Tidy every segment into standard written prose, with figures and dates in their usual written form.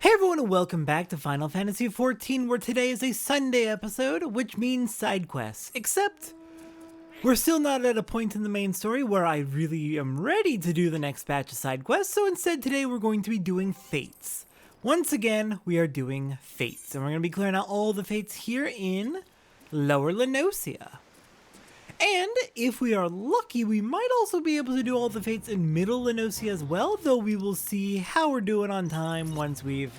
Hey everyone and welcome back to Final Fantasy XIV, where today is a Sunday episode, which means side quests. Except, we're still not at a point in the main story where I really am ready to do the next batch of side quests, so instead today we're going to be doing fates. Once again, we are doing fates, and we're going to be clearing out all the fates here in Lower Noscea. And if we are lucky, we might also be able to do all the fates in Middle Noscea as well, though we will see how we're doing on time once we've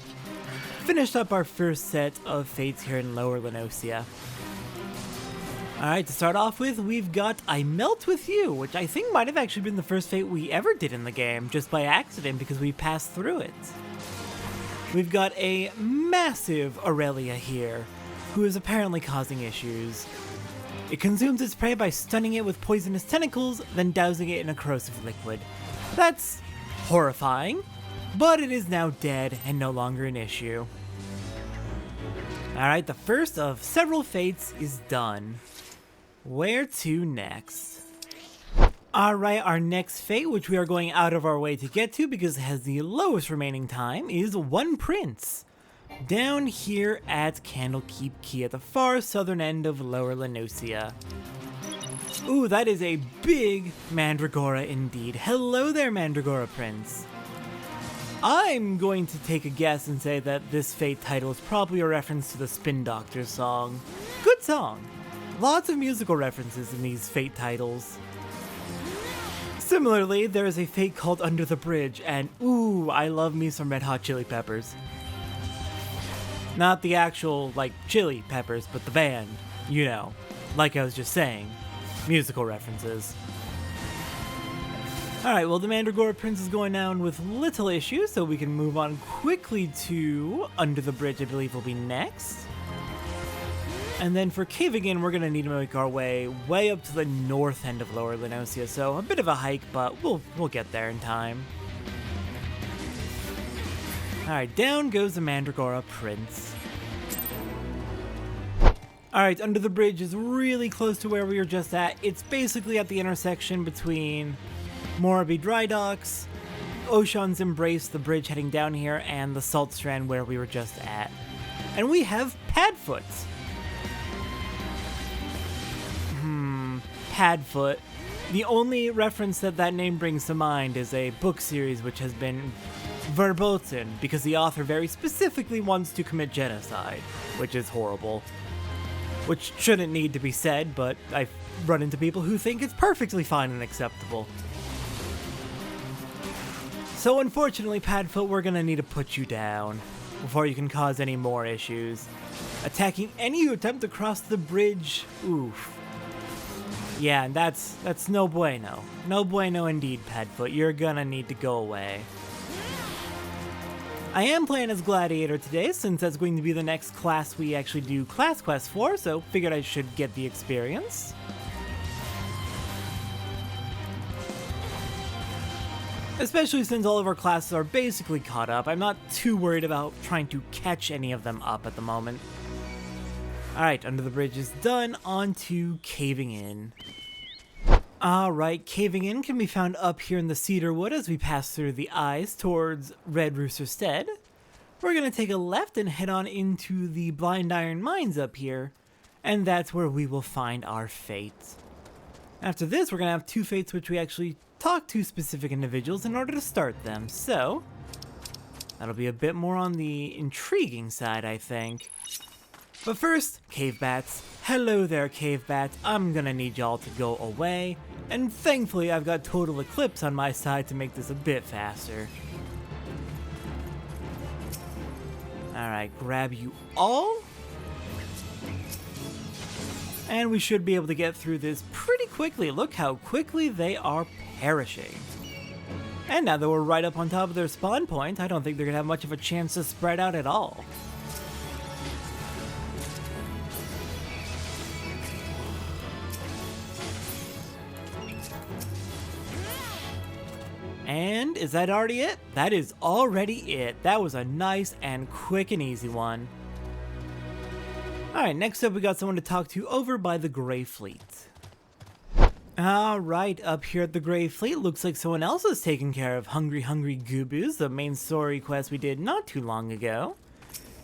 finished up our first set of fates here in Lower Noscea. Alright, to start off with, we've got I Melt With You, which I think might have actually been the first fate we ever did in the game, just by accident because we passed through it. We've got a massive Aurelia here, who is apparently causing issues. It consumes its prey by stunning it with poisonous tentacles, then dousing it in a corrosive liquid. That's horrifying, but it is now dead and no longer an issue. Alright, the first of several fates is done. Where to next? Alright, our next fate, which we are going out of our way to get to because it has the lowest remaining time, is One Prince. Down here at Candlekeep Key at the far southern end of Lower Noscea. Ooh, that is a big Mandragora indeed. Hello there, Mandragora Prince. I'm going to take a guess and say that this fate title is probably a reference to the Spin Doctor song. Good song. Lots of musical references in these fate titles. Similarly, there is a fate called Under the Bridge, and ooh, I love me some Red Hot Chili Peppers. Not the actual, like, chili peppers, but the band, you know, like I was just saying, musical references. Alright, well, the Mandragora Prince is going down with little issues, so we can move on quickly to Under the Bridge, I believe will be next. And then for caving in, we're going to need to make our way up to the north end of Lower Noscea, so a bit of a hike, but we'll get there in time. Alright, down goes the Mandragora Prince. Alright, Under the Bridge is really close to where we were just at. It's basically at the intersection between Moraby Dry Docks, Ocean's Embrace, the bridge heading down here, and the Salt Strand where we were just at. And we have Padfoot. Padfoot. The only reference that name brings to mind is a book series which has been verboten because the author very specifically wants to commit genocide, which is horrible. Which shouldn't need to be said, but I've run into people who think it's perfectly fine and acceptable. So unfortunately, Padfoot, we're gonna need to put you down before you can cause any more issues. Attacking any who attempt to cross the bridge, oof. Yeah, and that's no bueno. No bueno indeed, Padfoot. You're gonna need to go away. I am playing as Gladiator today, since that's going to be the next class we actually do class quests for, so figured I should get the experience. Especially since all of our classes are basically caught up, I'm not too worried about trying to catch any of them up at the moment. Alright, Under the Bridge is done, on to Caving In. Alright, Caving In can be found up here in the Cedarwood as we pass through the eyes towards Red Rooster Stead. We're going to take a left and head on into the Blind Iron Mines up here, and that's where we will find our fate. After this, we're going to have two fates which we actually talk to specific individuals in order to start them, so that'll be a bit more on the intriguing side, I think. But first, Cave Bats. Hello there, Cave Bats. I'm gonna need y'all to go away, and thankfully I've got Total Eclipse on my side to make this a bit faster. Alright, grab you all. And we should be able to get through this pretty quickly. Look how quickly they are perishing. And now that we're right up on top of their spawn point, I don't think they're gonna have much of a chance to spread out at all. And is that already it? That is already it. That was a nice and quick and easy one. Alright, next up we got someone to talk to over by the Grey Fleet. Alright, up here at the Grey Fleet, looks like someone else is taking care of Hungry Hungry Gooboos, the main story quest we did not too long ago.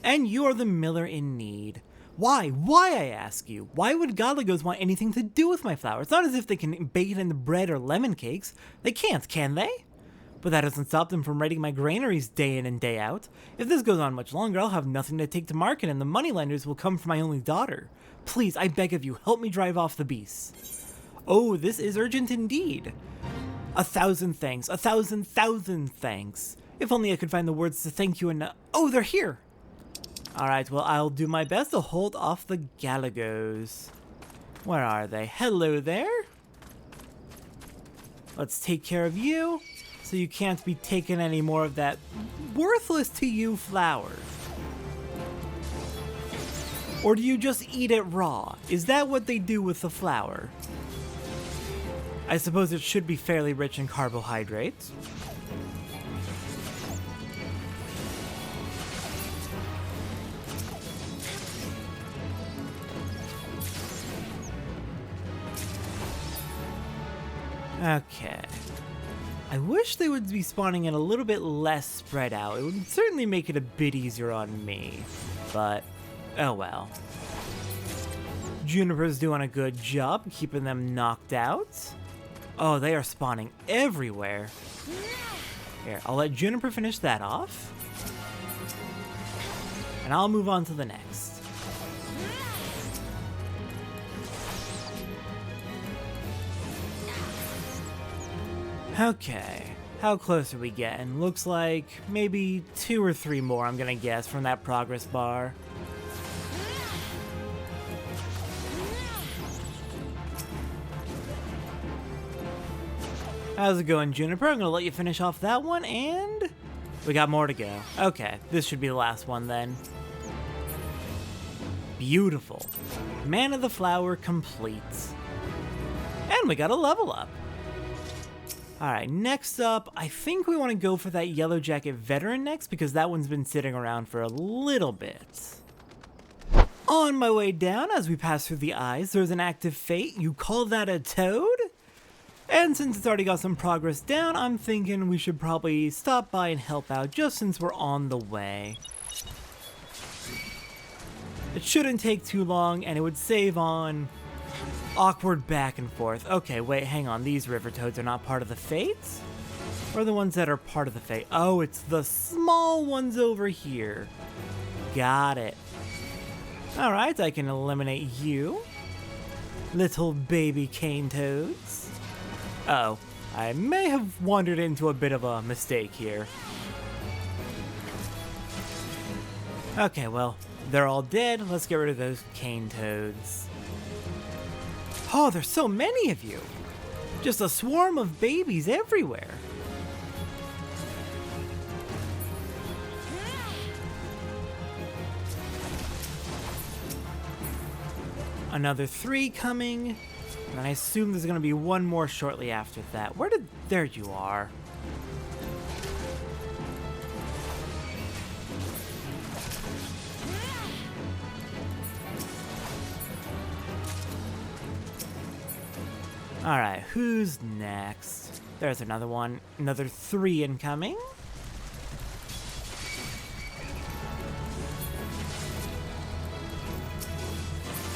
And you are the miller in need. Why? Why, I ask you? Why would Godligos want anything to do with my flour? It's not as if they can bake it into bread or lemon cakes. They can't, can they? But that doesn't stop them from raiding my granaries day in and day out. If this goes on much longer, I'll have nothing to take to market and the moneylenders will come for my only daughter. Please, I beg of you, help me drive off the beasts. Oh, this is urgent indeed. 1,000 thanks, 1,000 thanks. If only I could find the words to thank you and oh, they're here. Alright, well, I'll do my best to hold off the Galagos. Where are they? Hello there. Let's take care of you, so you can't be taking any more of that worthless to you flour. Or do you just eat it raw? Is that what they do with the flour? I suppose it should be fairly rich in carbohydrates. Okay. I wish they would be spawning it a little bit less spread out. It would certainly make it a bit easier on me. But, oh well. Juniper's doing a good job keeping them knocked out. Oh, they are spawning everywhere. Here, I'll let Juniper finish that off. And I'll move on to the next. Okay, how close are we getting? Looks like maybe 2 or 3 more, I'm gonna guess, from that progress bar. How's it going, Juniper? I'm gonna let you finish off that one, and we got more to go. Okay, this should be the last one then. Beautiful. Man of the Flower complete. And we got a level up. Alright, next up, I think we want to go for that Yellow Jacket Veteran next, because that one's been sitting around for a little bit. On my way down, as we pass through the eyes, there's an active fate. You call that a toad? And since it's already got some progress down, I'm thinking we should probably stop by and help out just since we're on the way. It shouldn't take too long, and it would save on awkward back and forth. Okay, wait, hang on. These river toads are not part of the fates? Or the ones that are part of the fate? Oh, it's the small ones over here. Got it. Alright, I can eliminate you. Little baby cane toads. Uh-oh, I may have wandered into a bit of a mistake here. Okay, well, they're all dead. Let's get rid of those cane toads. Oh, there's so many of you. Just a swarm of babies everywhere. Another 3 coming. And I assume there's going to be one more shortly after that. There you are. Alright, who's next? There's another one. Another 3 incoming.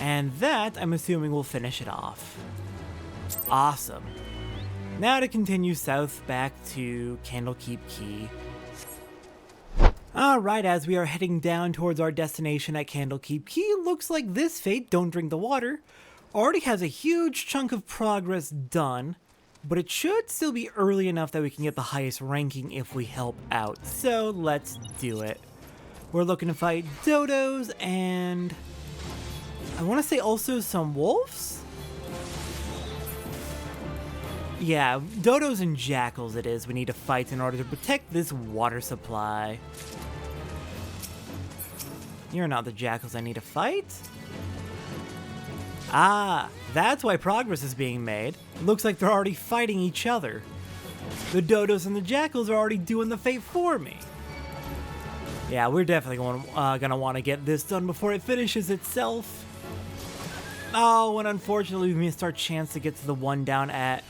And that, I'm assuming, will finish it off. Awesome. Now to continue south back to Candlekeep Key. Alright, as we are heading down towards our destination at Candlekeep Key, looks like this fate, Don't Drink the Water, already has a huge chunk of progress done, but it should still be early enough that we can get the highest ranking if we help out. So let's do it. We're looking to fight dodos and I want to say also some wolves? Yeah, dodos and jackals it is we need to fight in order to protect this water supply. You're not the jackals I need to fight? Ah, that's why progress is being made. It looks like they're already fighting each other. The dodos and the jackals are already doing the fate for me. Yeah, we're definitely gonna want to get this done before it finishes itself. Oh, and unfortunately we missed our chance to get to the one down at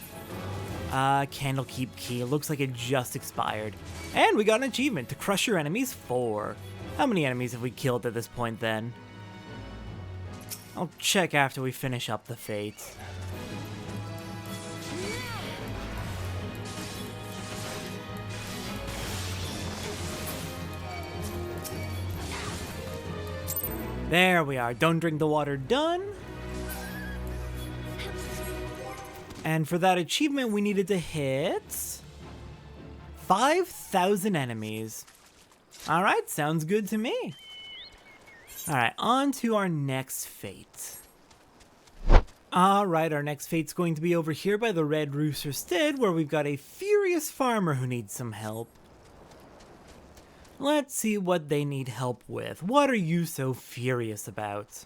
Candlekeep Key. It looks like it just expired. And we got an achievement to crush your enemies 4. How many enemies have we killed at this point then? I'll check after we finish up the fate. There we are. Don't drink the water done. And for that achievement, we needed to hit 5,000 enemies. All right, sounds good to me. All right, on to our next fate. All right, our next fate's going to be over here by the Red Rooster Stead, where we've got a furious farmer who needs some help. Let's see what they need help with. What are you so furious about?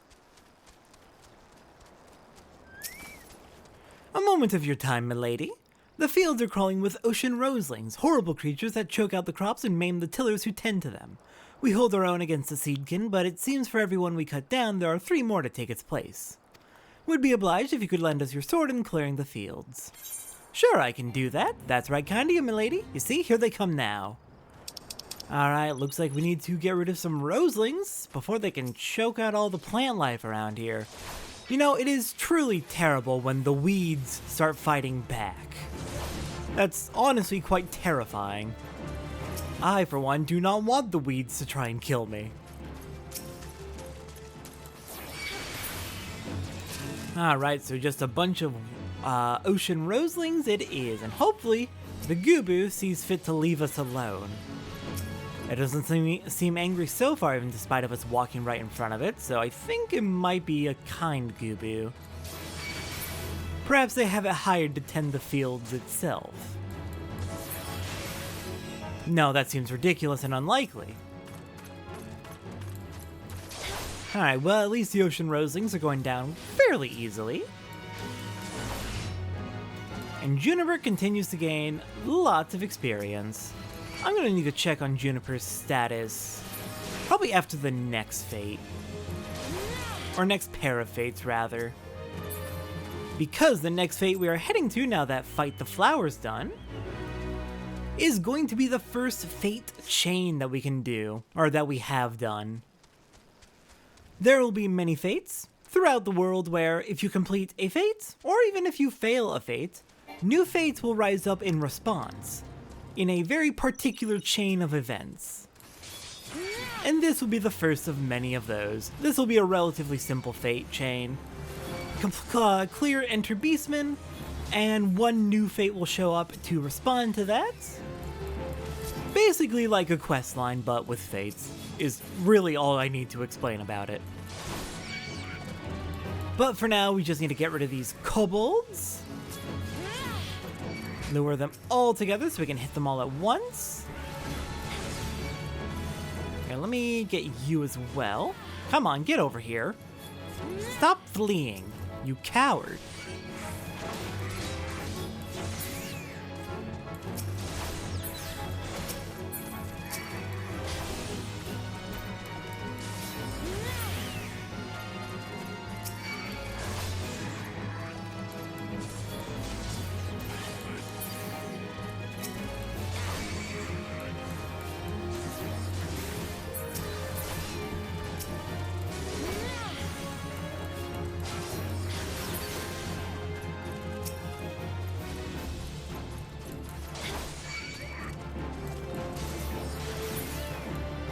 A moment of your time, milady. The fields are crawling with ocean roselings, horrible creatures that choke out the crops and maim the tillers who tend to them. We hold our own against the seedkin, but it seems for every one we cut down, there are 3 more to take its place. Would be obliged if you could lend us your sword in clearing the fields. Sure, I can do that. That's right kind of you, milady. You see, here they come now. Alright, looks like we need to get rid of some roselings before they can choke out all the plant life around here. You know, it is truly terrible when the weeds start fighting back. That's honestly quite terrifying. I, for one, do not want the weeds to try and kill me. Alright, so just a bunch of ocean roselings it is, and hopefully the Gubu sees fit to leave us alone. It doesn't seem angry so far, even despite of us walking right in front of it, so I think it might be a kind Gubu. Perhaps they have it hired to tend the fields itself. No, that seems ridiculous and unlikely. Alright, well at least the ocean roselings are going down fairly easily. And Juniper continues to gain lots of experience. I'm gonna need to check on Juniper's status probably after the next fate. Or next pair of fates, rather. Because the next fate we are heading to, now that Fight the Flower's done, is going to be the first fate chain that we can do, or that we have done. There will be many fates throughout the world where if you complete a fate, or even if you fail a fate, new fates will rise up in response, in a very particular chain of events. And this will be the first of many of those. This will be a relatively simple fate chain. Clear Enter Beastman, and 1 new fate will show up to respond to that. Basically like a quest line, but with fates, is really all I need to explain about it. But for now, we just need to get rid of these kobolds. Lure them all together so we can hit them all at once. Okay, let me get you as well. Come on, get over here. Stop fleeing, you coward.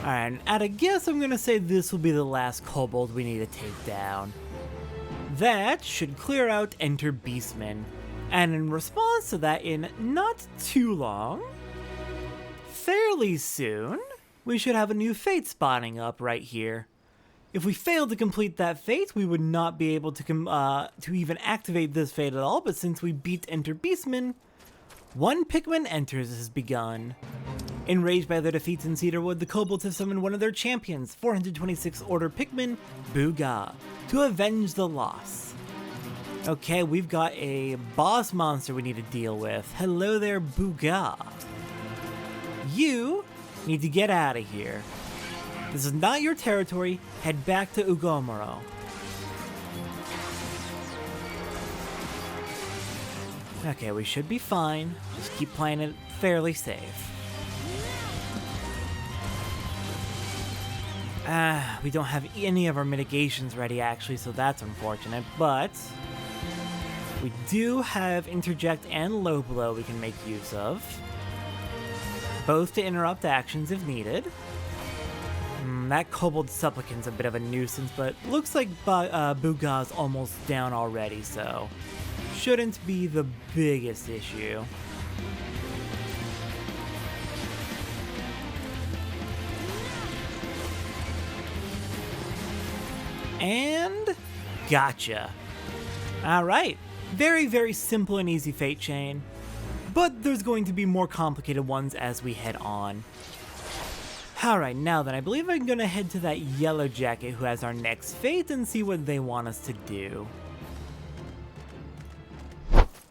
Alright, at a guess, I'm gonna say this will be the last kobold we need to take down. That should clear out Enter Beastman. And in response to that, in not too long, fairly soon, we should have a new fate spawning up right here. If we fail to complete that fate, we would not be able to even activate this fate at all, but since we beat Enter Beastman, 1 Pikmin Enters has begun. Enraged by their defeats in Cedarwood, the kobolds have summoned one of their champions, 426 Order Pikmin, Booga, to avenge the loss. Okay, we've got a boss monster we need to deal with. Hello there, Booga. You need to get out of here. This is not your territory. Head back to Ugomoro. Okay, we should be fine. Just keep playing it fairly safe. We don't have any of our mitigations ready actually, so that's unfortunate, but we do have Interject and Low Blow we can make use of. Both to interrupt actions if needed. That Kobold Supplicant's a bit of a nuisance, but looks like Buga's almost down already, so shouldn't be the biggest issue. And gotcha. Alright, very, very simple and easy fate chain, but there's going to be more complicated ones as we head on. Alright, now then, I believe I'm gonna head to that Yellow Jacket who has our next fate and see what they want us to do.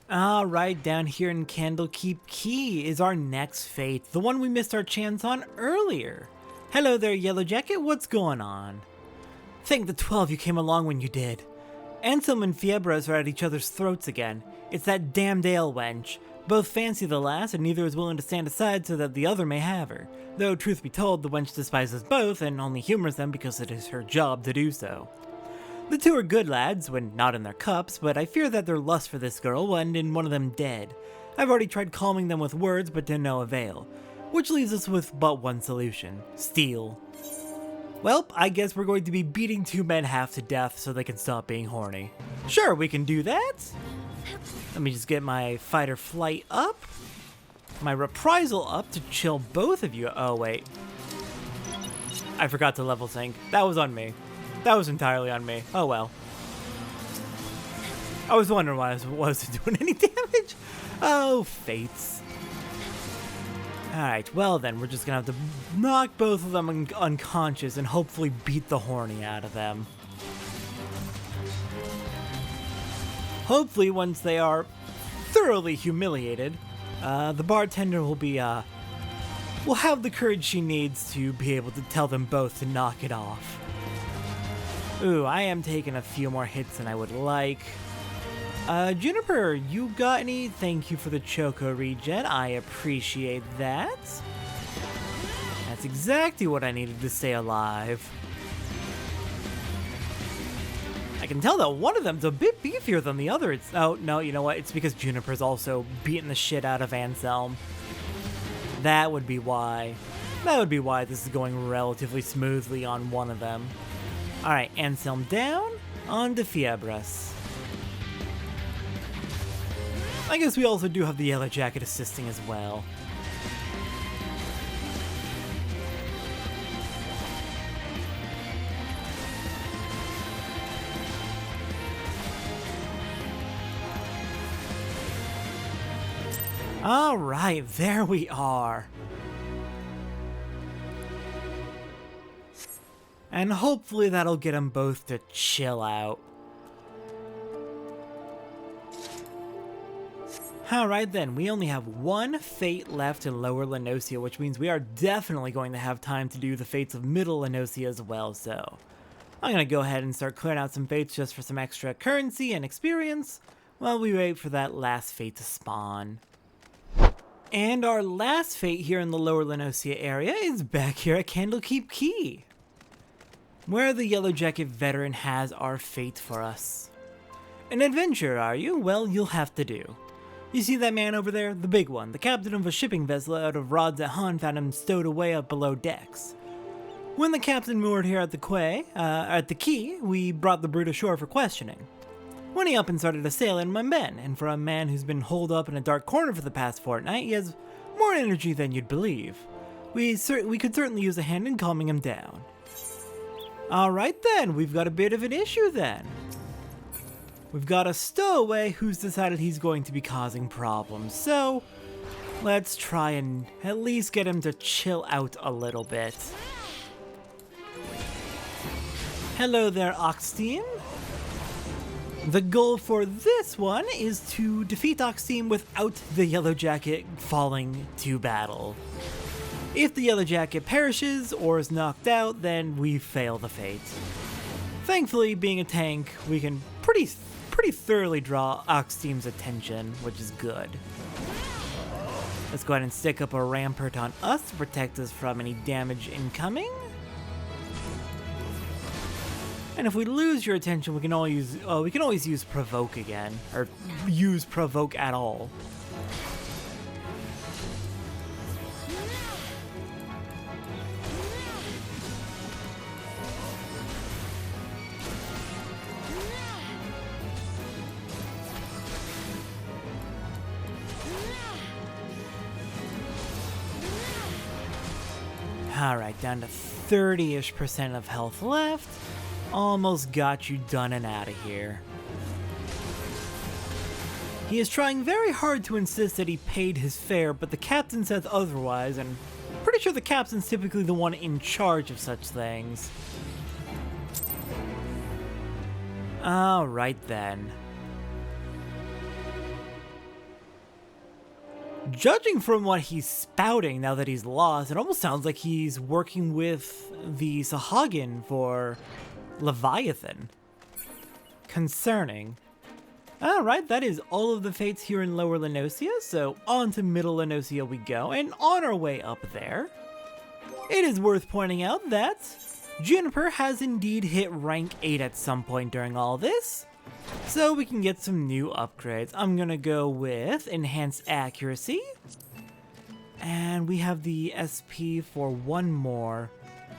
Alright, down here in Candlekeep Key is our next fate, the one we missed our chance on earlier. Hello there, Yellow Jacket, what's going on? Thank the 12 you came along when you did. Anselm and Fiebros are at each other's throats again. It's that damned ale wench. Both fancy the lass, and neither is willing to stand aside so that the other may have her. Though, truth be told, the wench despises both and only humors them because it is her job to do so. The two are good lads, when not in their cups, but I fear that their lust for this girl will end in one of them dead. I've already tried calming them with words, but to no avail. Which leaves us with but one solution: steal. Well, I guess we're going to be beating two men half to death so they can stop being horny. Sure, we can do that. Let me just get my fight or flight up. My reprisal up to chill both of you. Oh, wait. I forgot to level sync. That was on me. That was entirely on me. Oh, well. I was wondering why I wasn't doing any damage. Oh, fates. Alright, well then, we're just gonna have to knock both of them unconscious and hopefully beat the horny out of them. Hopefully, once they are thoroughly humiliated, the bartender will have the courage she needs to be able to tell them both to knock it off. Ooh, I am taking a few more hits than I would like. Juniper, you got any? Thank you for the Choco regen. I appreciate that. That's exactly what I needed to stay alive. I can tell that one of them's a bit beefier than the other. Oh, no, you know what? It's because Juniper's also beating the shit out of Anselm. That would be why. That would be why this is going relatively smoothly on one of them. Alright, Anselm down. On to Fiebres. I guess we also do have the Yellow Jacket assisting as well. Alright, there we are. And hopefully that'll get them both to chill out. Alright then, we only have one fate left in Lower La Noscea, which means we are definitely going to have time to do the fates of Middle La Noscea as well, so I'm going to go ahead and start clearing out some fates just for some extra currency and experience while we wait for that last fate to spawn. And our last fate here in the Lower La Noscea area is back here at Candlekeep Key, where the Yellow Jacket veteran has our fate for us. An adventurer, are you? Well, you'll have to do. You see that man over there? The big one. The captain of a shipping vessel out of Rods at Han found him stowed away up below decks. When the captain moored here at the quay, we brought the brute ashore for questioning. When he up and started assailing my men, and for a man who's been holed up in a dark corner for the past fortnight, he has more energy than you'd believe. We could certainly use a hand in calming him down. Alright then, we've got a bit of an issue then. We've got a stowaway who's decided he's going to be causing problems, so let's try and at least get him to chill out a little bit. Hello there, Oxteam. The goal for this one is to defeat Oxteam without the Yellow Jacket falling to battle. If the Yellow Jacket perishes or is knocked out, then we fail the fate. Thankfully, being a tank, we can pretty pretty thoroughly draw Oxteam's attention, which is good. Let's go ahead and stick up a rampart on us to protect us from any damage incoming. And if we lose your attention, we can always use provoke again, or use provoke at all. Alright, down to 30-ish% of health left. Almost got you done and out of here. He is trying very hard to insist that he paid his fare, but the captain says otherwise, and I'm pretty sure the captain's typically the one in charge of such things. Alright then. Judging from what he's spouting now that he's lost, it almost sounds like he's working with the Sahagin for Leviathan. Concerning. Alright, that is all of the fates here in Lower Noscea, so on to Middle Noscea we go, and on our way up there, it is worth pointing out that Juniper has indeed hit rank 8 at some point during all this. So we can get some new upgrades. I'm gonna go with Enhanced Accuracy. And we have the SP for one more.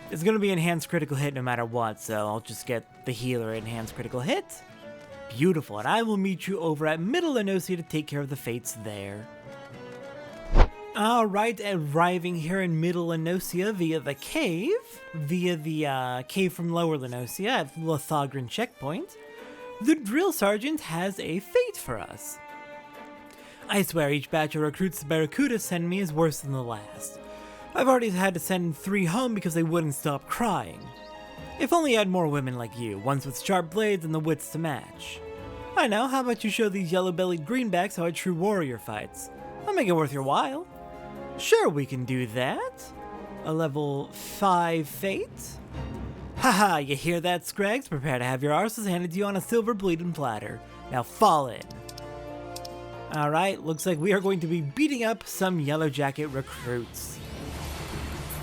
It's gonna be Enhanced Critical Hit no matter what, so I'll just get the healer Enhanced Critical Hit. Beautiful, and I will meet you over at Middle Noscea to take care of the fates there. Alright, arriving here in Middle Noscea via the cave from Lower Noscea at Lothagrin Checkpoint. The drill sergeant has a fate for us. I swear each batch of recruits the Barracuda send me is worse than the last. I've already had to send 3 home because they wouldn't stop crying. If only I had more women like you, ones with sharp blades and the wits to match. I know, how about you show these yellow-bellied greenbacks how a true warrior fights? I'll make it worth your while. Sure, we can do that. A level 5 fate? Haha, you hear that, Scrags? Prepare to have your arses handed to you on a silver bleeding platter. Now fall in. Alright, looks like we are going to be beating up some Yellow Jacket recruits.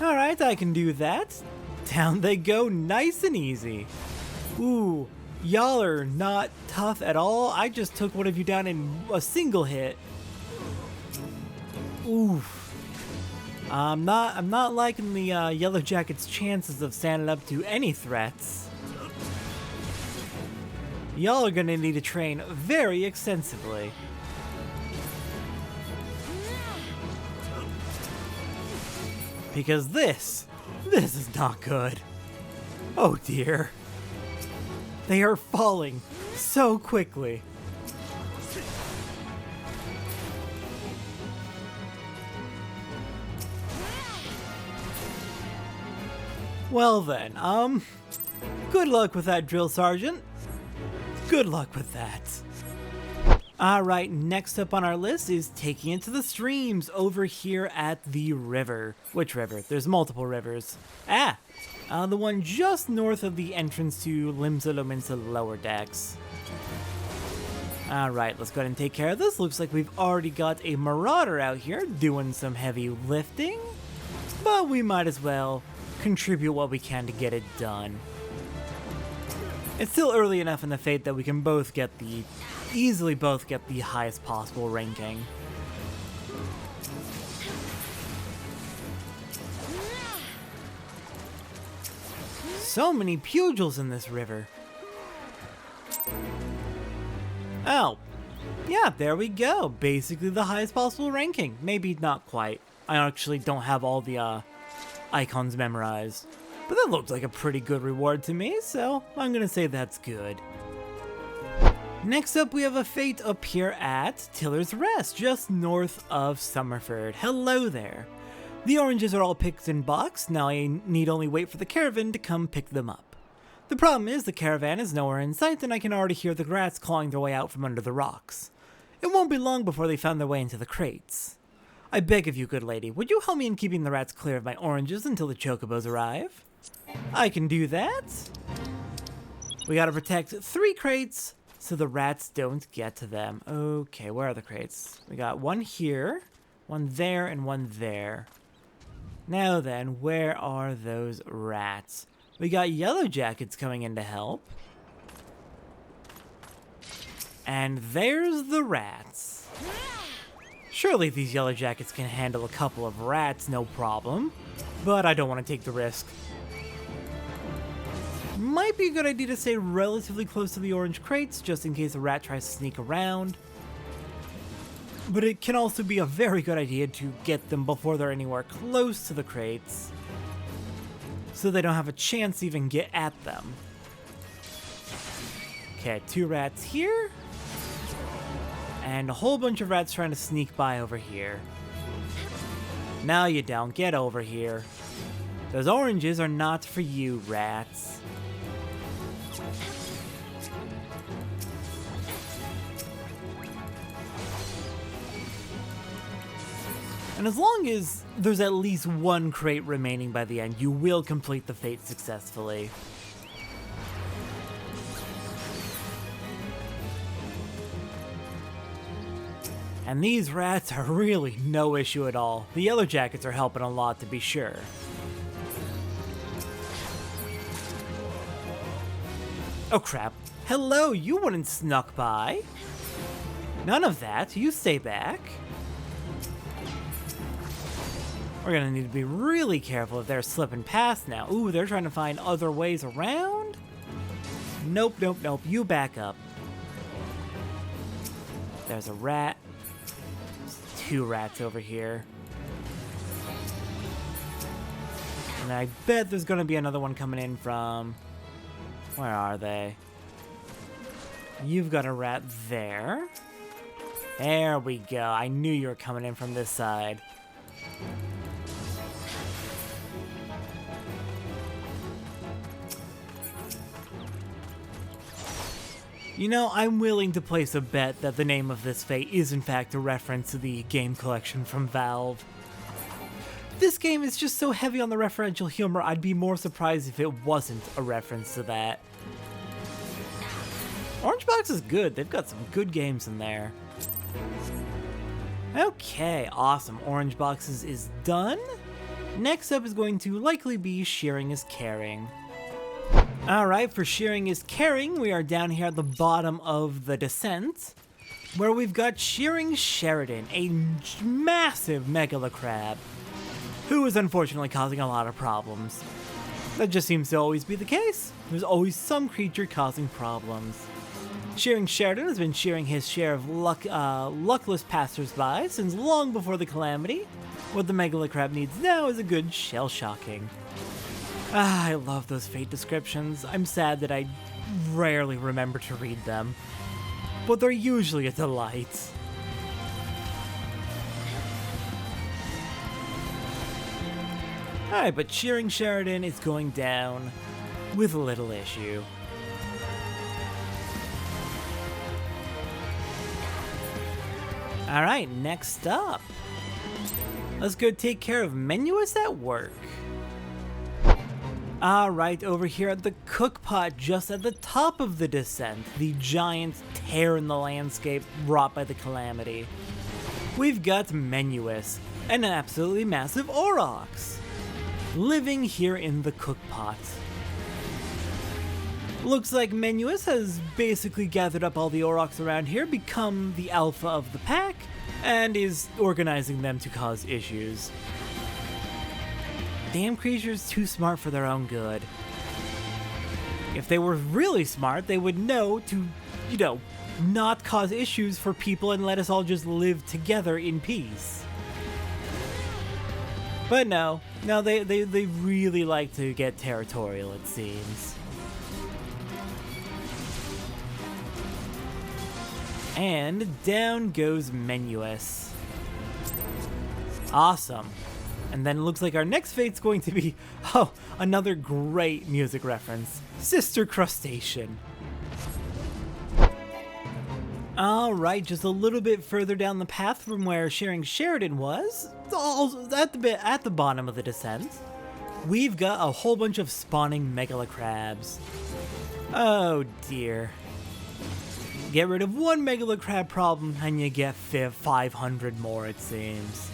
Alright, I can do that. Down they go, nice and easy. Ooh, y'all are not tough at all. I just took one of you down in a single hit. Oof. I'm not liking the Yellow Jacket's chances of standing up to any threats. Y'all are gonna need to train very extensively. Because this is not good. Oh dear. They are falling so quickly. Well then, good luck with that, Drill Sergeant. Good luck with that. Alright, next up on our list is taking it to the streams over here at the river. Which river? There's multiple rivers. The one just north of the entrance to Limsa Lominsa Lower Decks. Alright, let's go ahead and take care of this. Looks like we've already got a Marauder out here doing some heavy lifting. But we might as well contribute what we can to get it done. It's still early enough in the fate that we can easily both get the highest possible ranking. So many pugils in this river. Oh, yeah, there we go. Basically the highest possible ranking. Maybe not quite. I actually don't have all the icons memorized, but that looked like a pretty good reward to me, so I'm gonna say that's good. Next up, we have a fate up here at Tiller's Rest, just north of Summerford. Hello there. The oranges are all picked and boxed. Now I need only wait for the caravan to come pick them up. The problem is the caravan is nowhere in sight, and I can already hear the rats clawing their way out from under the rocks. It won't be long before they found their way into the crates. I beg of you, good lady, would you help me in keeping the rats clear of my oranges until the chocobos arrive? I can do that. We gotta protect 3 crates so the rats don't get to them. Okay, where are the crates? We got one here, one there, and one there. Now then, where are those rats? We got yellow jackets coming in to help. And there's the rats. Surely these yellow jackets can handle a couple of rats, no problem. But I don't want to take the risk. Might be a good idea to stay relatively close to the orange crates, just in case a rat tries to sneak around. But it can also be a very good idea to get them before they're anywhere close to the crates, so they don't have a chance to even get at them. Okay, 2 rats here. And a whole bunch of rats trying to sneak by over here. No, you don't. Get over here. Those oranges are not for you, rats. And as long as there's at least one crate remaining by the end, you will complete the fate successfully. And these rats are really no issue at all. The yellow jackets are helping a lot, to be sure. Oh crap. Hello, you wouldn't snuck by. None of that, you stay back. We're gonna need to be really careful if they're slipping past now. Ooh, they're trying to find other ways around? Nope, nope, nope, you back up. There's a rat. 2 rats over here. And I bet there's gonna be another one coming in from... Where are they? You've got a rat there. There we go. I knew you were coming in from this side. You know, I'm willing to place a bet that the name of this fate is in fact a reference to the game collection from Valve. This game is just so heavy on the referential humor, I'd be more surprised if it wasn't a reference to that. Orange Box is good, they've got some good games in there. Okay, awesome. Orange Boxes is done. Next up is going to likely be Sharing is Caring. Alright, for Sharing is Caring, we are down here at the bottom of the descent, where we've got Shearing Sheridan, a massive megala crab, who is unfortunately causing a lot of problems. That just seems to always be the case. There's always some creature causing problems. Shearing Sheridan has been shearing his share of luckless passersby since long before the calamity. What the megala crab needs now is a good shell-shocking. I love those fate descriptions. I'm sad that I rarely remember to read them, but they're usually a delight. Alright, but Shearing Sheridan is going down with little issue. Alright, next up. Let's go take care of Menuous at work. Alright, over here at the cookpot, just at the top of the descent, the giant tear in the landscape wrought by the calamity. We've got Menuous, an absolutely massive aurochs, living here in the cookpot. Looks like Menuous has basically gathered up all the aurochs around here, become the alpha of the pack, and is organizing them to cause issues. Damn creature's too smart for their own good. If they were really smart, they would know to, you know, not cause issues for people and let us all just live together in peace. But no, they really like to get territorial, it seems. And down goes Menuous. Awesome. And then it looks like our next fate's going to be, oh, another great music reference, Sister Crustacean. Alright, just a little bit further down the path from where Shearing Sheridan was, at the bottom of the descent, we've got a whole bunch of spawning megala crabs. Oh dear. Get rid of one Megalocrab problem and you get 500 more, it seems.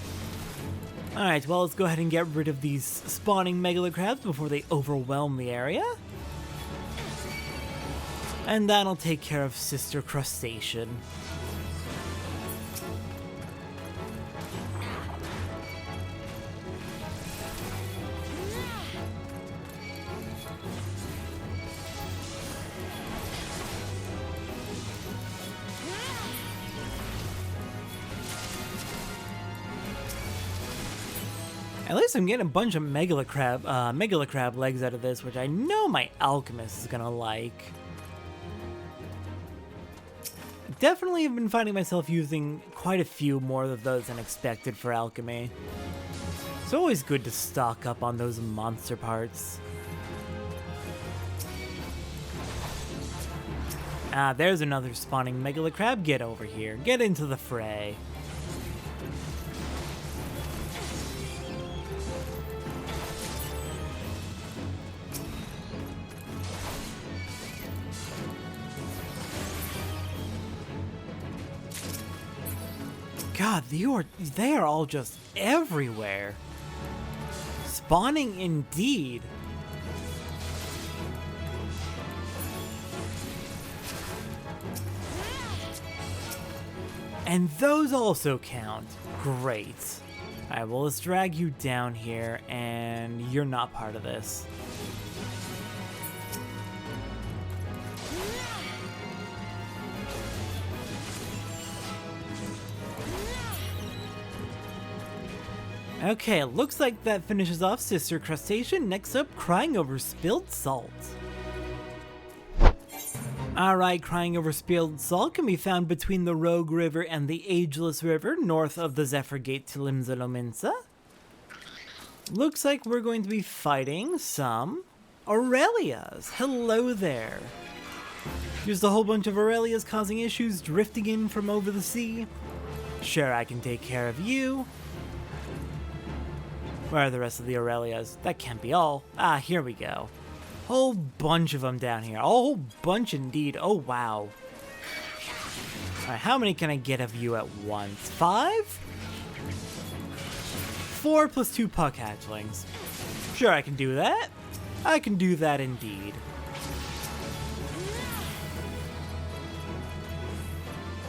Alright, well, let's go ahead and get rid of these spawning Megalocrabs before they overwhelm the area. And that'll take care of Sister Crustacean. At least I'm getting a bunch of Megalocrab legs out of this, which I know my alchemist is gonna like. Definitely have been finding myself using quite a few more of those than expected for alchemy. It's always good to stock up on those monster parts. Ah, there's another spawning Megalocrab. Get over here. Get into the fray. God, they are all just everywhere. Spawning indeed. And those also count. Great. Alright, well, let's drag you down here, and you're not part of this. Okay, it looks like that finishes off Sister Crustacean. Next up, crying over spilled salt. Alright, crying over spilled salt can be found between the Rogue River and the Ageless River, north of the Zephyr Gate to Limsa. Looks like we're going to be fighting some Aurelias. Hello there. Just a whole bunch of Aurelias causing issues, drifting in from over the sea. Sure, I can take care of you. Where are the rest of the Aurelias? That can't be all. Ah, here we go. Whole bunch of them down here. A whole bunch indeed. Oh, wow. Alright, how many can I get of you at once? 5? 4 plus 2 puck hatchlings. Sure, I can do that. I can do that indeed.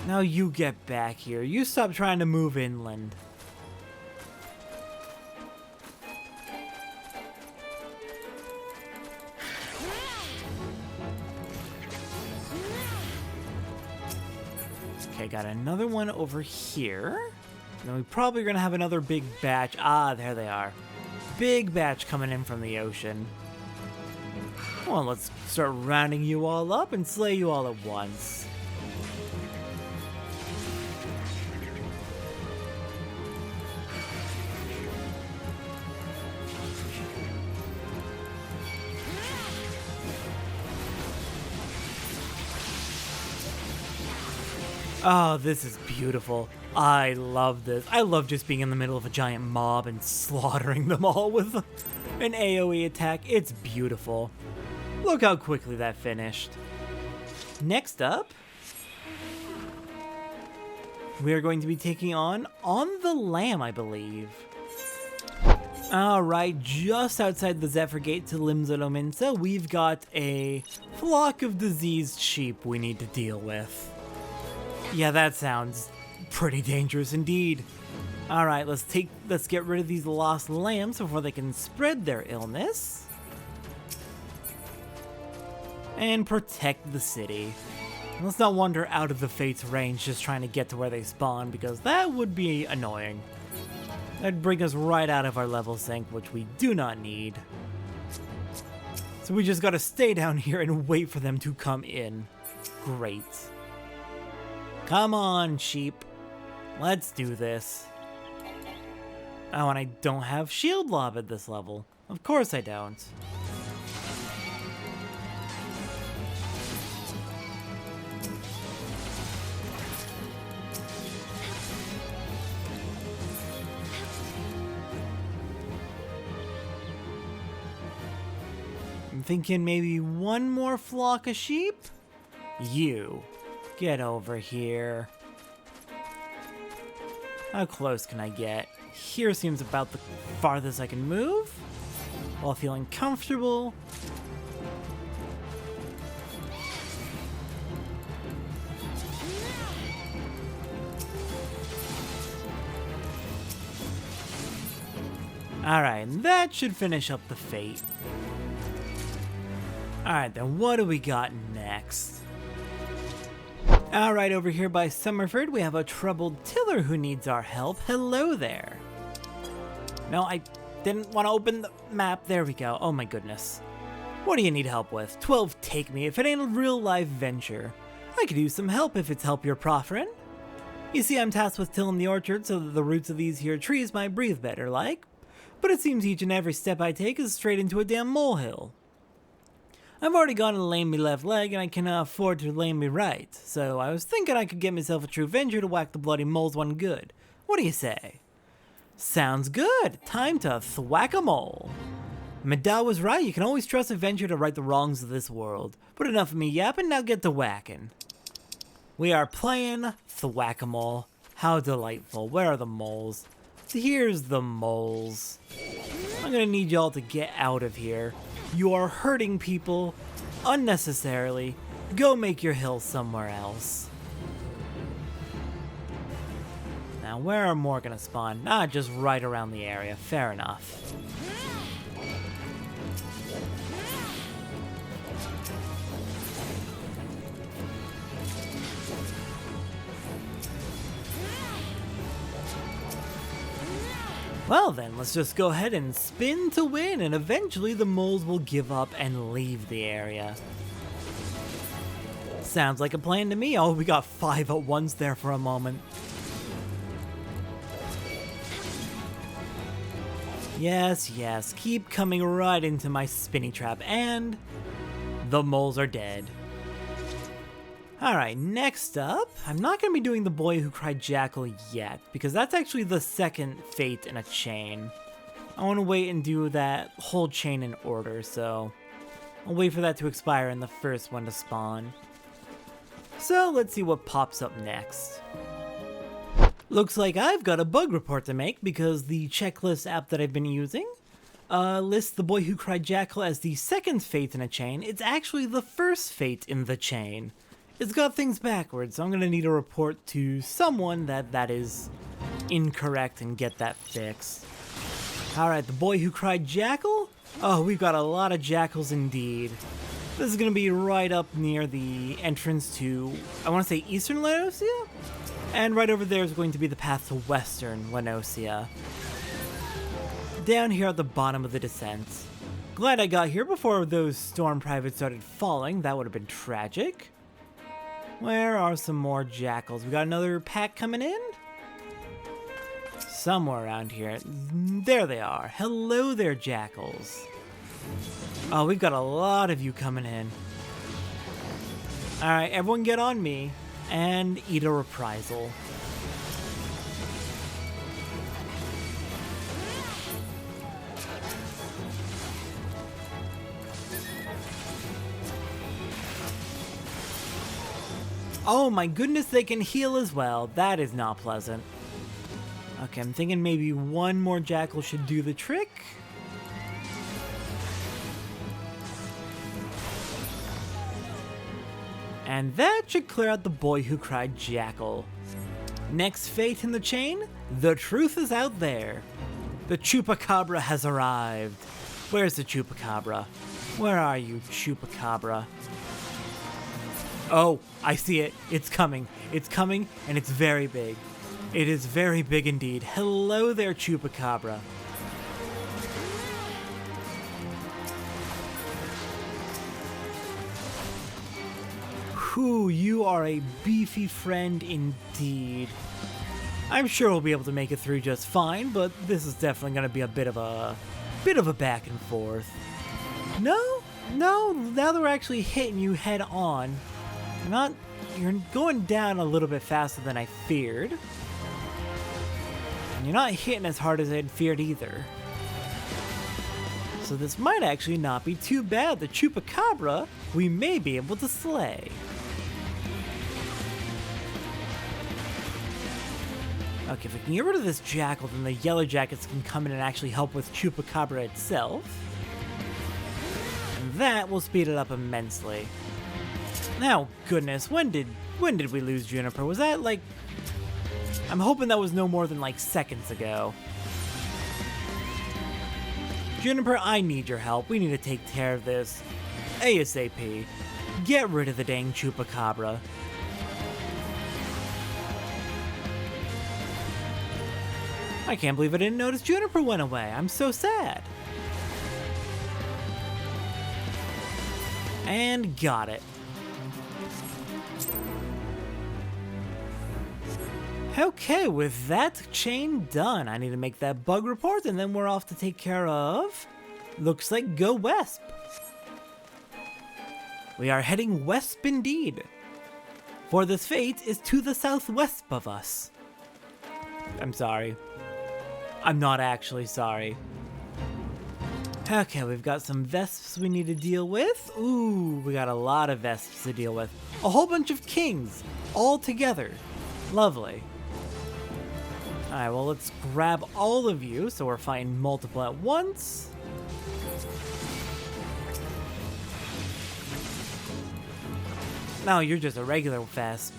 Now you get back here. You stop trying to move inland. Okay, got another one over here. And we're probably gonna have another big batch. Ah, there they are. Big batch coming in from the ocean. Well, let's start rounding you all up and slay you all at once. Oh, this is beautiful. I love this. I love just being in the middle of a giant mob and slaughtering them all with an AoE attack. It's beautiful. Look how quickly that finished. Next up, we are going to be taking on the Lamb, I believe. Alright, just outside the Zephyr Gate to Limsa, we've got a flock of diseased sheep we need to deal with. Yeah, that sounds pretty dangerous indeed. Alright, let's get rid of these lost lambs before they can spread their illness. And protect the city. Let's not wander out of the Fate's range just trying to get to where they spawn, because that would be annoying. That'd bring us right out of our level sync, which we do not need. So we just gotta stay down here and wait for them to come in. Great. Come on, sheep. Let's do this. Oh, and I don't have shield lob at this level. Of course I don't. I'm thinking maybe one more flock of sheep? You. Get over here. How close can I get? Here seems about the farthest I can move, while feeling comfortable. Alright, that should finish up the fate. Alright, then what do we got next? Alright, over here by Summerford, we have a troubled Tiller who needs our help. Hello there. No, I didn't want to open the map. There we go. Oh my goodness. What do you need help with? 12 take me if it ain't a real life venture. I could use some help if it's help you're proffering. You see, I'm tasked with tilling the orchard so that the roots of these here trees might breathe better, like. But it seems each and every step I take is straight into a damn molehill. I've already gone and lamed me left leg, and I cannot afford to lame me right, so I was thinking I could get myself a true venture to whack the bloody moles one good. What do you say? Sounds good. Time to thwack-a-mole. Madal was right. You can always trust a venture to right the wrongs of this world. But enough of me yapping, now get to whacking. We are playing thwack-a-mole. How delightful. Where are the moles? Here's the moles. I'm gonna need y'all to get out of here. You are hurting people unnecessarily. Go make your hill somewhere else. Now, where are more gonna spawn? Ah, just right around the area. Fair enough. Well then, let's just go ahead and spin to win, and eventually the moles will give up and leave the area. Sounds like a plan to me. Oh, we got 5 at once there for a moment. Yes, yes, keep coming right into my spinny trap, and the moles are dead. Alright, next up, I'm not going to be doing the Boy Who Cried Jackal yet, because that's actually the second fate in a chain. I want to wait and do that whole chain in order, so I'll wait for that to expire and the first one to spawn. So let's see what pops up next. Looks like I've got a bug report to make, because the checklist app that I've been using lists the Boy Who Cried Jackal as the second fate in a chain. It's actually the first fate in the chain. It's got things backwards, so I'm going to need to report to someone that is incorrect and get that fixed. Alright, the Boy Who Cried Jackal? Oh, we've got a lot of jackals indeed. This is going to be right up near the entrance to, I want to say Eastern Noscea? And right over there is going to be the path to Western Noscea. Down here at the bottom of the descent. Glad I got here before those storm privates started falling. That would have been tragic. Where are some more jackals? We got another pack coming in? Somewhere around here. There they are. Hello there, jackals. Oh, we've got a lot of you coming in. Alright, everyone get on me and eat a reprisal. Oh my goodness, they can heal as well. That is not pleasant. Okay, I'm thinking maybe one more jackal should do the trick. And that should clear out the Boy Who Cried Jackal. Next fate in the chain, the truth is out there. The Chupacabra has arrived. Where's the Chupacabra? Where are you, Chupacabra? Oh, I see it. It's coming. It's coming, and it's very big. It is very big indeed. Hello there, Chupacabra. Whew, you are a beefy friend indeed. I'm sure we'll be able to make it through just fine, but this is definitely going to be a bit of a back and forth. No, now that we're actually hitting you head on. You're going down a little bit faster than I feared. And you're not hitting as hard as I'd feared either. So this might actually not be too bad. The Chupacabra we may be able to slay. Okay, if we can get rid of this jackal, then the yellow jackets can come in and actually help with Chupacabra itself. And that will speed it up immensely. Now, goodness, when did we lose Juniper? Was that like... I'm hoping that was no more than like seconds ago. Juniper, I need your help. We need to take care of this ASAP. Get rid of the dang Chupacabra. I can't believe I didn't notice Juniper went away. I'm so sad. And got it. Okay, with that chain done, I need to make that bug report and then we're off to take care of... Looks like Go Wesp. We are heading west indeed. For this fate is to the southwest of us. I'm sorry. I'm not actually sorry. Okay, we've got some Vesps we need to deal with. Ooh, we got a lot of Vesps to deal with. A whole bunch of kings, all together. Lovely. Alright, well let's grab all of you, so we're fighting multiple at once. No, you're just a regular Vesp.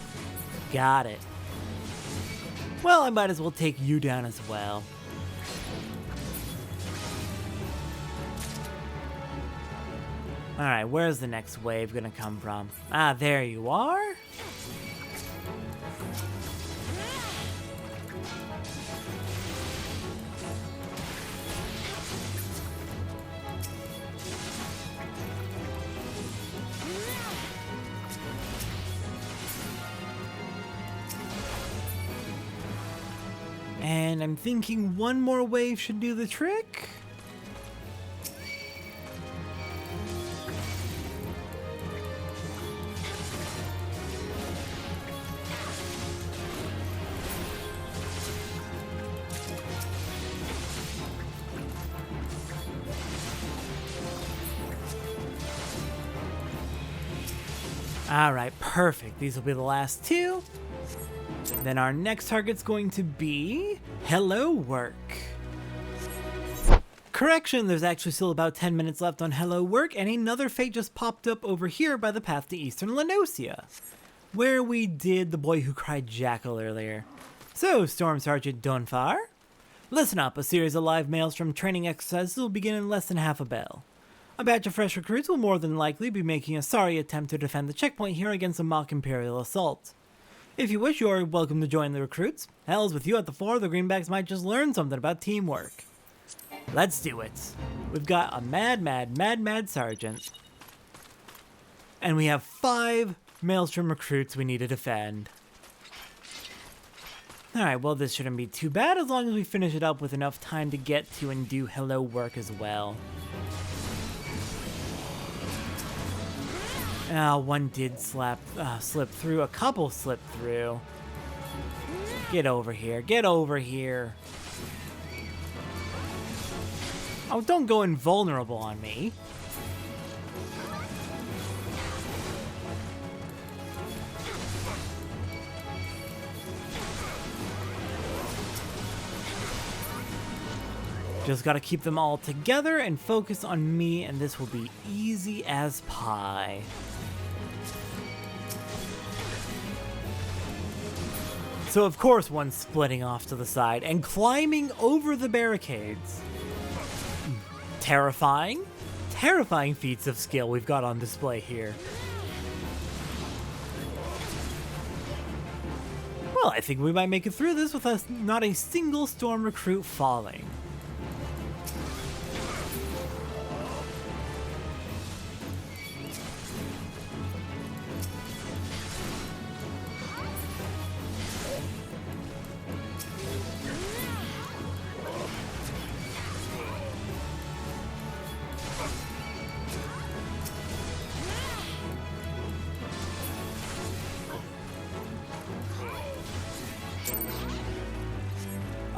Got it. Well, I might as well take you down as well. Alright, where's the next wave gonna come from? Ah, there you are. And I'm thinking one more wave should do the trick. Alright, perfect. These will be the last two. Then our next target's going to be Hello Work. Correction, there's actually still about 10 minutes left on Hello Work, and another fate just popped up over here by the path to Eastern Noscea, where we did the Boy Who Cried Jackal earlier. So, Storm Sergeant Donfar, listen up, a series of live mails from training exercises will begin in less than half a bell. A batch of fresh recruits will more than likely be making a sorry attempt to defend the checkpoint here against a mock Imperial assault. If you wish, you are welcome to join the recruits. Hell's with you at the fore, the Greenbacks might just learn something about teamwork. Let's do it. We've got a mad sergeant. And we have 5 Maelstrom recruits we need to defend. Alright, well this shouldn't be too bad as long as we finish it up with enough time to get to and do Hello Work as well. One did slip through, a couple slipped through. Get over here, get over here. Oh, don't go invulnerable on me. Just gotta keep them all together and focus on me, and this will be easy as pie. So of course one's splitting off to the side and climbing over the barricades. Terrifying feats of skill we've got on display here. Well, I think we might make it through this with us not a single storm recruit falling.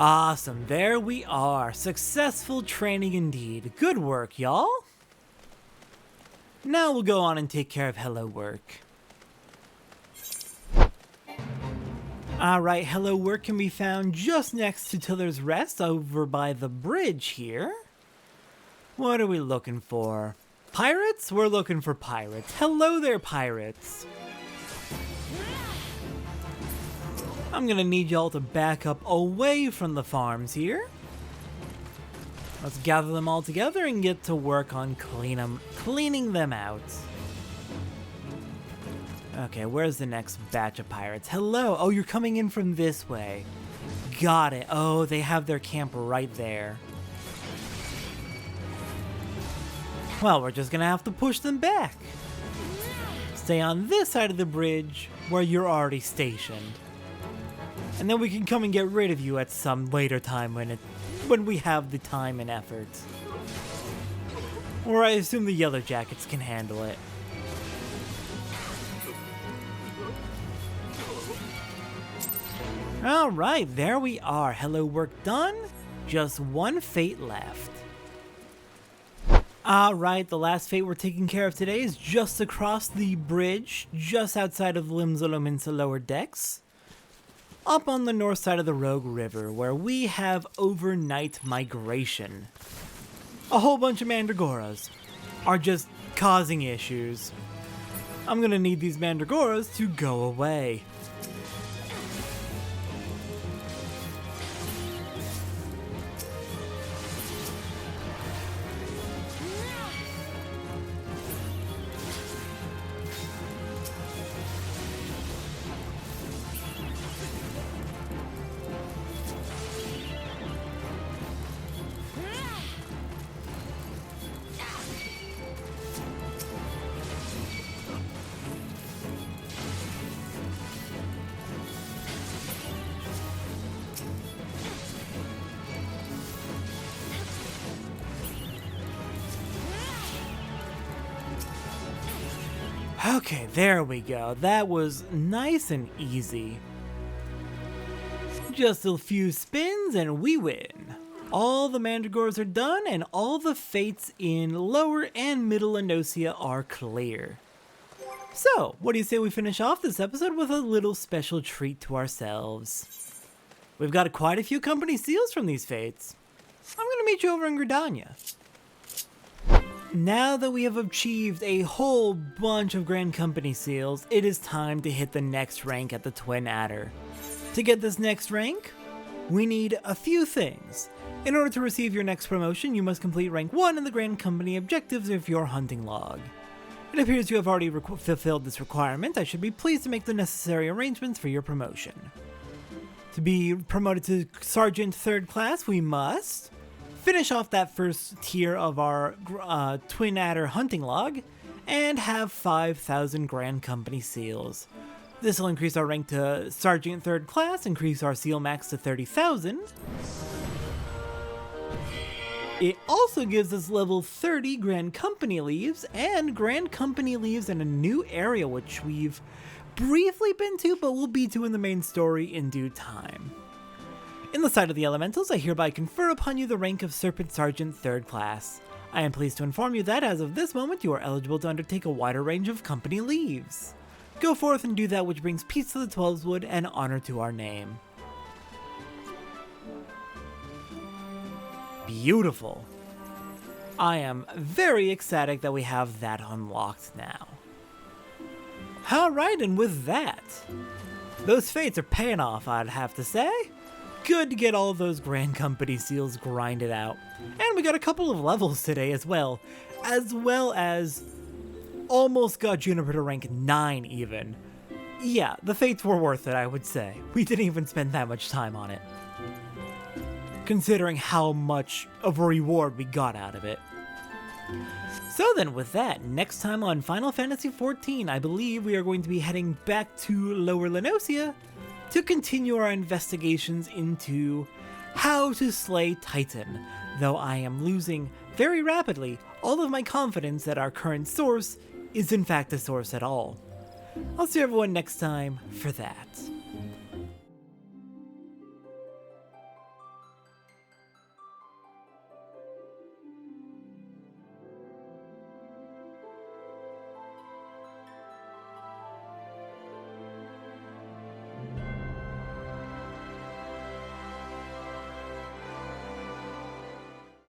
Awesome, there we are. Successful training indeed. Good work, y'all. Now we'll go on and take care of Hello Work. Alright, hello work can be found just next to Tiller's Rest over by the bridge here. What are we looking for? Pirates? We're looking for pirates. Hello there, pirates. I'm gonna need y'all to back up away from the farms here. Let's gather them all together and get to work on cleaning them out. Okay, where's the next batch of pirates? Hello! Oh, you're coming in from this way. Got it. Oh, they have their camp right there. Well, we're just gonna have to push them back. Stay on this side of the bridge where you're already stationed. And then we can come and get rid of you at some later time when we have the time and effort. Or I assume the Yellow Jackets can handle it. Alright, there we are. Hello, work done. Just one fate left. Alright, the last fate we're taking care of today is just across the bridge, just outside of Limsolominsa lower decks. Up on the north side of the Rogue River, where we have overnight migration. A whole bunch of Mandragoras are just causing issues. I'm gonna need these Mandragoras to go away. Okay, there we go. That was nice and easy. Just a few spins and we win. All the Mandragores are done and all the fates in lower and middle Noscea are clear. So, what do you say we finish off this episode with a little special treat to ourselves? We've got quite a few company seals from these fates. I'm gonna meet you over in Gridania. Now that we have achieved a whole bunch of Grand Company seals, it is time to hit the next rank at the Twin Adder. To get this next rank, we need a few things. In order to receive your next promotion, you must complete rank 1 in the Grand Company objectives of your hunting log. It appears you have already fulfilled this requirement. I should be pleased to make the necessary arrangements for your promotion. To be promoted to Sergeant 3rd class, we must finish off that first tier of our Twin Adder hunting log, and have 5,000 Grand Company seals. This will increase our rank to Sergeant 3rd class, increase our seal max to 30,000. It also gives us level 30 Grand Company leaves, and Grand Company leaves in a new area which we've briefly been to, but we'll be to in the main story in due time. In the sight of the elementals, I hereby confer upon you the rank of Serpent Sergeant 3rd class. I am pleased to inform you that as of this moment you are eligible to undertake a wider range of company leaves. Go forth and do that which brings peace to the Twelveswood and honor to our name. Beautiful. I am very ecstatic that we have that unlocked now. Alright, and with that, those fates are paying off, I'd have to say. Good to get all those Grand Company seals grinded out. And we got a couple of levels today as well as almost got Juniper to rank 9 even. Yeah, the fates were worth it, I would say. We didn't even spend that much time on it, considering how much of a reward we got out of it. So then with that, next time on Final Fantasy XIV, I believe we are going to be heading back to Lower Noscea to continue our investigations into how to slay Titan, though I am losing very rapidly all of my confidence that our current source is in fact a source at all. I'll see everyone next time for that.